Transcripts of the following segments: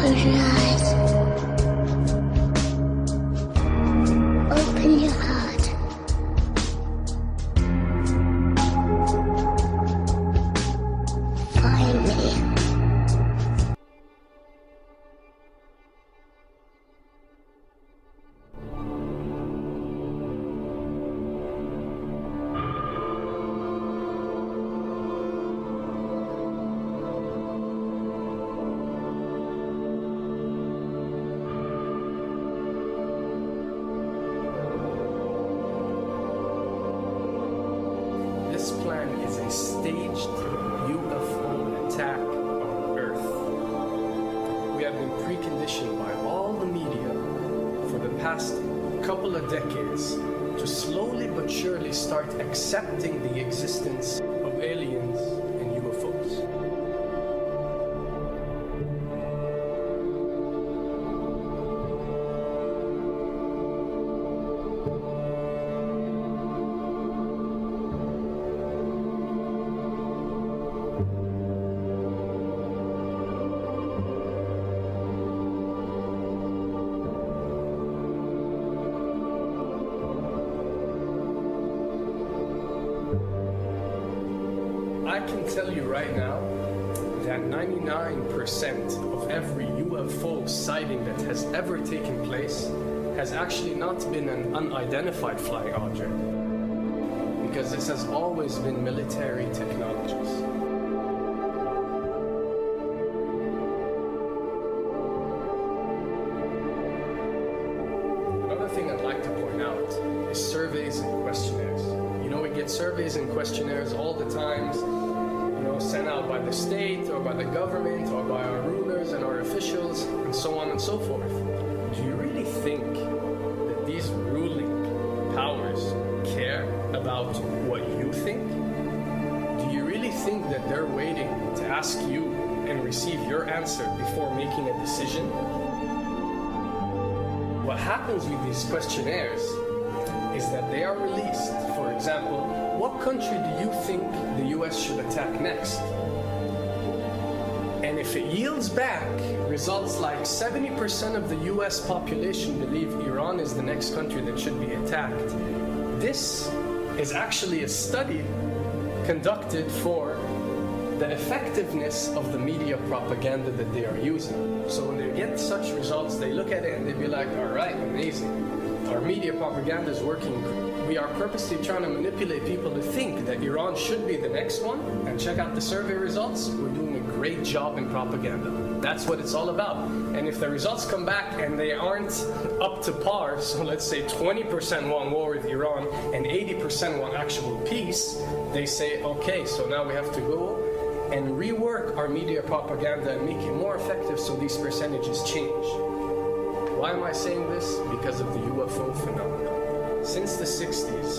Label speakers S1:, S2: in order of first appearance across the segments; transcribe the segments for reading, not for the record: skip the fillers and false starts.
S1: Close your eyes. Open your heart. Find me.
S2: This plan is a staged UFO attack on Earth. We have been preconditioned by all the media for the past couple of decades to slowly but surely start accepting the existence of aliens and UFOs. I can tell you right now that 99% of every UFO sighting that has ever taken place has actually not been an unidentified flying object, because this has always been military technologies. Another thing I'd like to point out is surveys and questionnaires. You know, we get surveys and questionnaires all the time, sent out by the state or by the government or by our rulers and our officials and so on and so forth. Do you really think that these ruling powers care about what you think? Do you really think that they're waiting to ask you and receive your answer before making a decision? What happens with these questionnaires is that they are released. For example, what country do you think the US should attack next? And if it yields back results like 70% of the US population believe Iran is the next country that should be attacked, this is actually a study conducted for the effectiveness of the media propaganda that they are using. So when they get such results, they look at it and they be like, all right, amazing. Our media propaganda is working. We are purposely trying to manipulate people to think that Iran should be the next one, and check out the survey results. We're doing a great job in propaganda. That's what it's all about. And if the results come back and they aren't up to par, so let's say 20% want war with Iran and 80% want actual peace, they say, okay, so now we have to go and rework our media propaganda and make it more effective so these percentages change. Why am I saying this? Because of the UFO phenomenon. Since the 60s,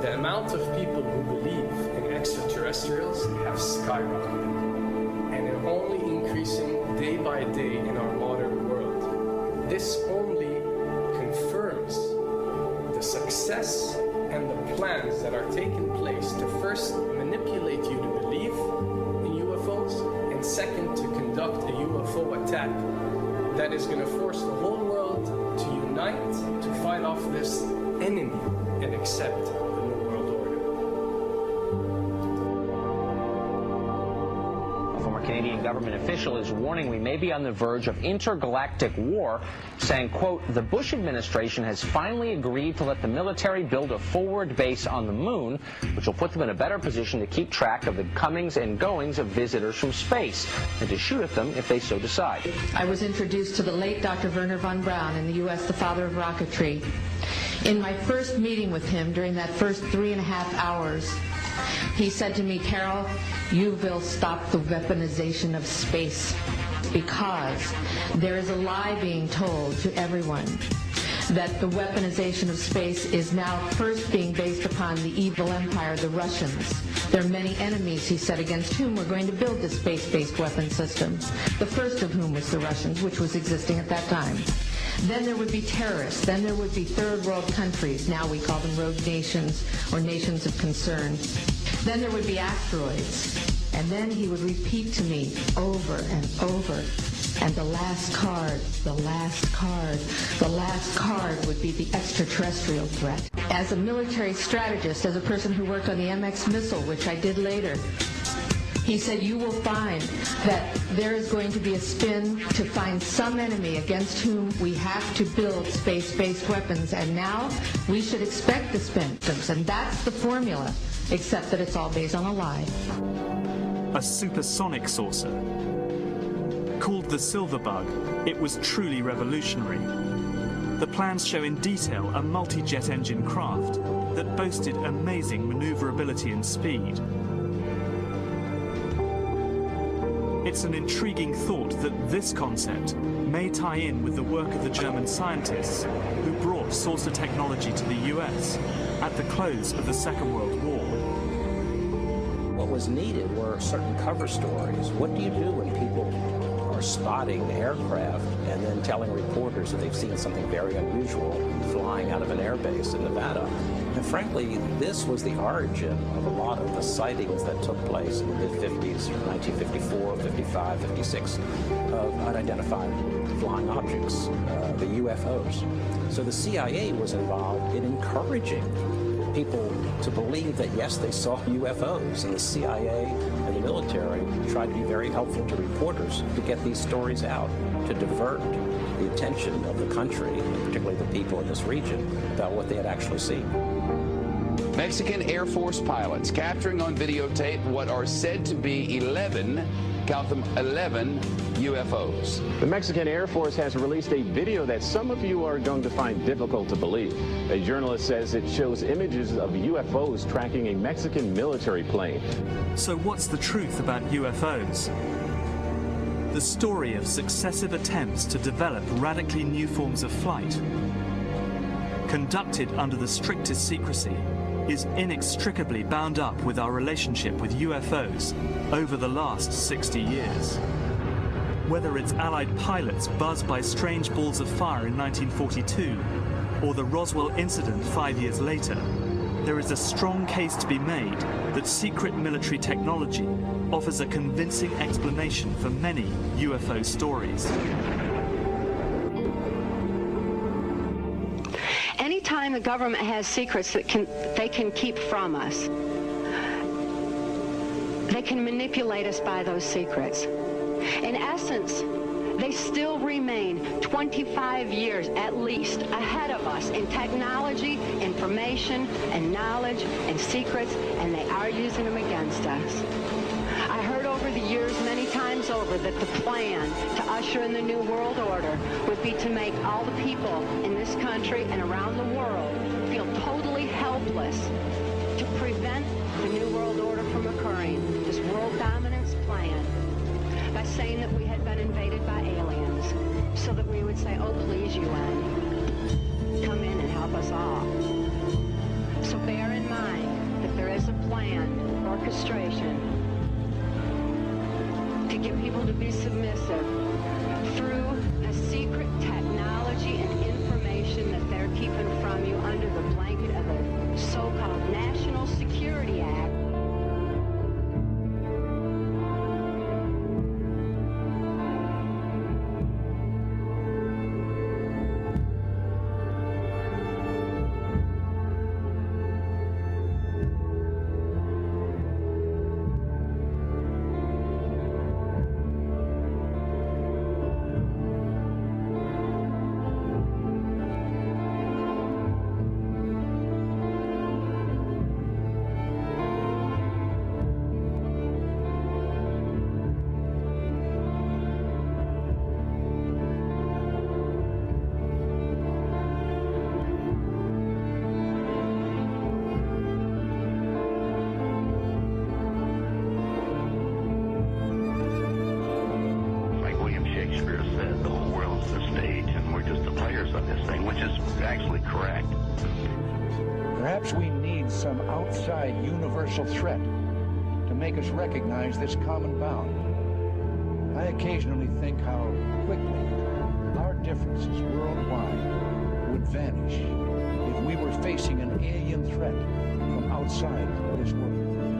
S2: the amount of people who believe in extraterrestrials have skyrocketed, and they're only increasing day by day in our modern world. This only confirms the success and the plans that are taking place to first manipulate you to believe in UFOs, and second, to conduct a UFO attack that is going to force the whole world to unite to fight off this enemy and accept the New World Order.
S3: A former Canadian government official is warning we may be on the verge of intergalactic war, saying, quote, the Bush administration has finally agreed to let the military build a forward base on the moon, which will put them in a better position to keep track of the comings and goings of visitors from space, and to shoot at them if they so decide.
S4: I was introduced to the late Dr. Wernher von Braun, in the U.S., the father of rocketry. In my first meeting with him, during that first 3.5 hours, he said to me, Carol, you will stop the weaponization of space, because there is a lie being told to everyone that the weaponization of space is now first being based upon the evil empire, the Russians. There are many enemies, he said, against whom we're going to build this space-based weapon system, the first of whom was the Russians, which was existing at that time. Then there would be terrorists. Then there would be third world countries. Now we call them rogue nations or nations of concern. Then there would be asteroids. And then he would repeat to me over and over, And the last card would be the extraterrestrial threat. As a military strategist, as a person who worked on the MX missile, which I did later, he said, you will find that there is going to be a spin to find some enemy against whom we have to build space-based weapons, and now we should expect the spin. And that's the formula, except that it's all based on a lie.
S1: A supersonic saucer. Called the Silver Bug, it was truly revolutionary. The plans show in detail a multi-jet engine craft that boasted amazing maneuverability and speed. It's an intriguing thought that this concept may tie in with the work of the German scientists who brought saucer technology to the US at the close of the Second World War.
S5: What was needed were certain cover stories. What do you do when people are spotting aircraft and then telling reporters that they've seen something very unusual flying out of an airbase in Nevada? And frankly, this was the origin of a lot of the sightings that took place in the mid-50s, 1954, 55, 56, of unidentified flying objects, the UFOs. So the CIA was involved in encouraging people to believe that, yes, they saw UFOs, and the CIA and the military tried to be very helpful to reporters to get these stories out, to divert the attention of the country, and particularly the people in this region, about what they had actually seen.
S6: Mexican Air Force pilots capturing on videotape what are said to be 11, count them, 11 UFOs.
S7: The Mexican Air Force has released a video that some of you are going to find difficult to believe. A journalist says it shows images of UFOs tracking a Mexican military plane.
S1: So what's the truth about UFOs? The story of successive attempts to develop radically new forms of flight, conducted under the strictest secrecy, is inextricably bound up with our relationship with UFOs over the last 60 years. Whether it's Allied pilots buzzed by strange balls of fire in 1942, or the Roswell incident 5 years later, there is a strong case to be made that secret military technology offers a convincing explanation for many UFO stories.
S8: Anytime the government has secrets that they can keep from us, they can manipulate us by those secrets. In essence, they still remain 25 years at least ahead of us in technology, information, and knowledge, and secrets, and they are using them against us. I heard over the years many times over that the plan to usher in the New World Order would be to make all the people in this country and around the world feel totally helpless to prevent the New World Order from occurring, this world dominance plan, by saying that we had been invaded by aliens, so that we would say, oh, please, UN, come in and help us all. So bear in mind that there is a planned orchestration to get people to be submissive through a secret technology and information that they're keeping from you under the blanket of a so-called National Security Act.
S9: Perhaps we need some outside universal threat to make us recognize this common bound. I occasionally think how quickly our differences worldwide would vanish if we were facing an alien threat from outside this world.